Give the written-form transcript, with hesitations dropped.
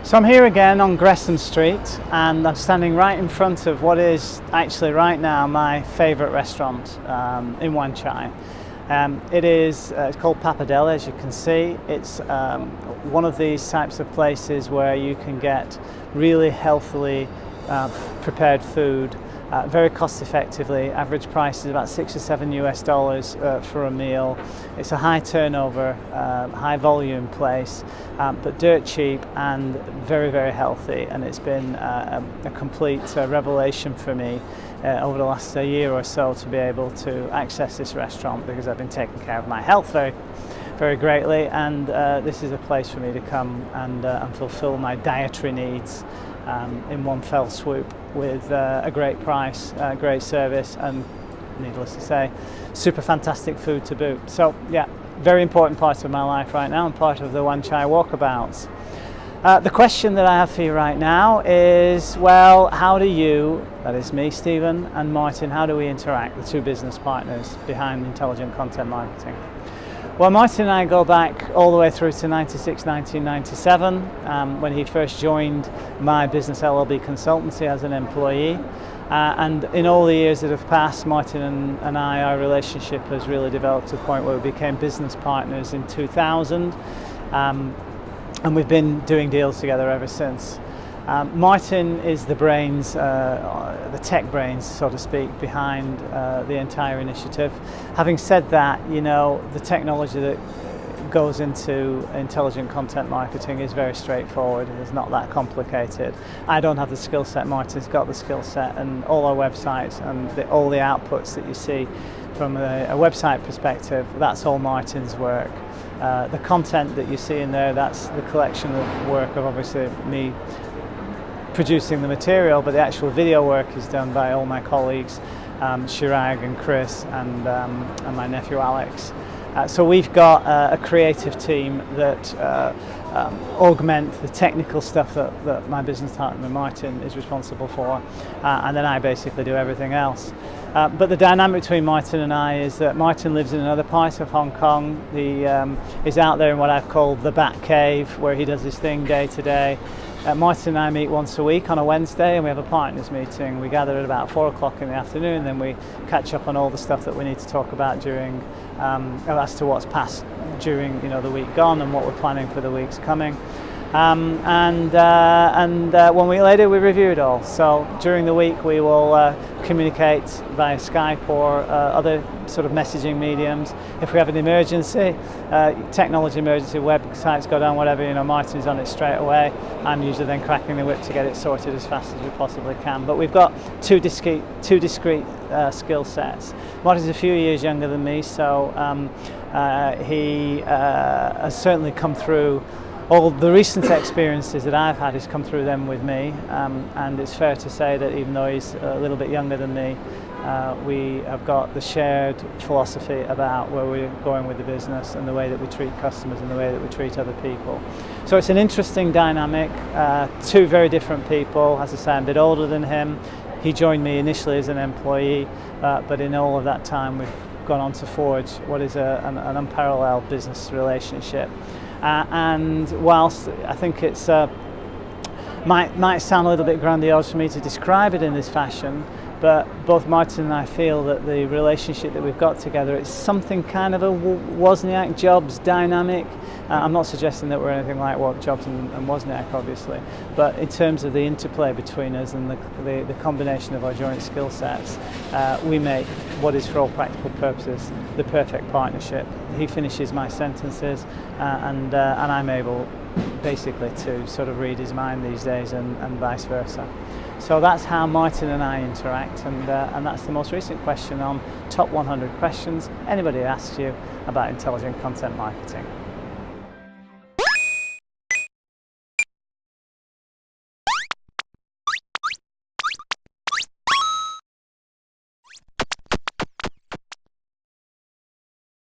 So I'm here again on Gresham Street, and I'm standing right in front of what is actually right now my favourite restaurant in Wan Chai. It's called Papa Deli, as you can see. It's one of these types of places where you can get really healthily prepared food very cost effectively. Average price is about $6 or $7 for a meal. It's a high turnover, high volume place, but dirt cheap and very, very healthy. And it's been a complete revelation for me over the last year or so to be able to access this restaurant, because I've been taking care of my health very greatly, and this is a place for me to come and fulfill my dietary needs in one fell swoop, with a great price, great service, and needless to say, super fantastic food to boot. So yeah, very important part of my life right now, and part of the Wan Chai walkabouts. The question that I have for you right now is, well, how do you, that is me, Stephen, and Martyn, how do we interact, the two business partners behind Intelligent Content Marketing? Well, Martyn and I go back all the way through to 1997, when he first joined my business LLB consultancy as an employee. And in all the years that have passed, Martyn and I, our relationship has really developed to the point where we became business partners in 2000. And we've been doing deals together ever since. Martyn is the brains, the tech brains, so to speak, behind the entire initiative. Having said that, you know, the technology that goes into intelligent content marketing is very straightforward. It's not that complicated. I don't have the skill set. Martyn's got the skill set, and all our websites and all the outputs that you see from a website perspective, that's all Martyn's work. The content that you see in there, that's the collection of work of obviously me producing the material, but the actual video work is done by all my colleagues, Chirag and Chris and my nephew Alex. So we've got a creative team that augment the technical stuff that my business partner Martyn is responsible for, and then I basically do everything else. But the dynamic between Martyn and I is that Martyn lives in another part of Hong Kong. He is out there in what I've called the Bat Cave, where he does his thing day to day. Martyn and I meet once a week on a Wednesday, and we have a partners meeting. We gather at about 4 o'clock in the afternoon, then we catch up on all the stuff that we need to talk about during, as to what's passed during the week gone and what we're planning for the weeks coming. And 1 week later we review it all. So during the week we will communicate via Skype or other sort of messaging mediums. If we have an emergency, technology emergency, websites go down, whatever, Martyn's on it straight away. I'm usually then cracking the whip to get it sorted as fast as we possibly can. But we've got two discrete skill sets. Martyn's a few years younger than me, so he has certainly come through all the recent experiences that I've had. Has come through them with me, and it's fair to say that even though he's a little bit younger than me, we have got the shared philosophy about where we're going with the business and the way that we treat customers and the way that we treat other people. So it's an interesting dynamic, two very different people. As I say, I'm a bit older than him. He joined me initially as an employee, but in all of that time we've gone on to forge what is an unparalleled business relationship. And whilst I think it's might sound a little bit grandiose for me to describe it in this fashion, but both Martyn and I feel that the relationship that we've got together is something kind of a Wozniak Jobs dynamic. I'm not suggesting that we're anything like what Jobs and Wozniak, obviously, but in terms of the interplay between us and the combination of our joint skill sets, we make what is, for all practical purposes, the perfect partnership. He finishes my sentences, and I'm able basically to sort of read his mind these days, and vice versa. So that's how Martyn and I interact, and that's the most recent question on Top 100 Questions anybody asks you about intelligent content marketing.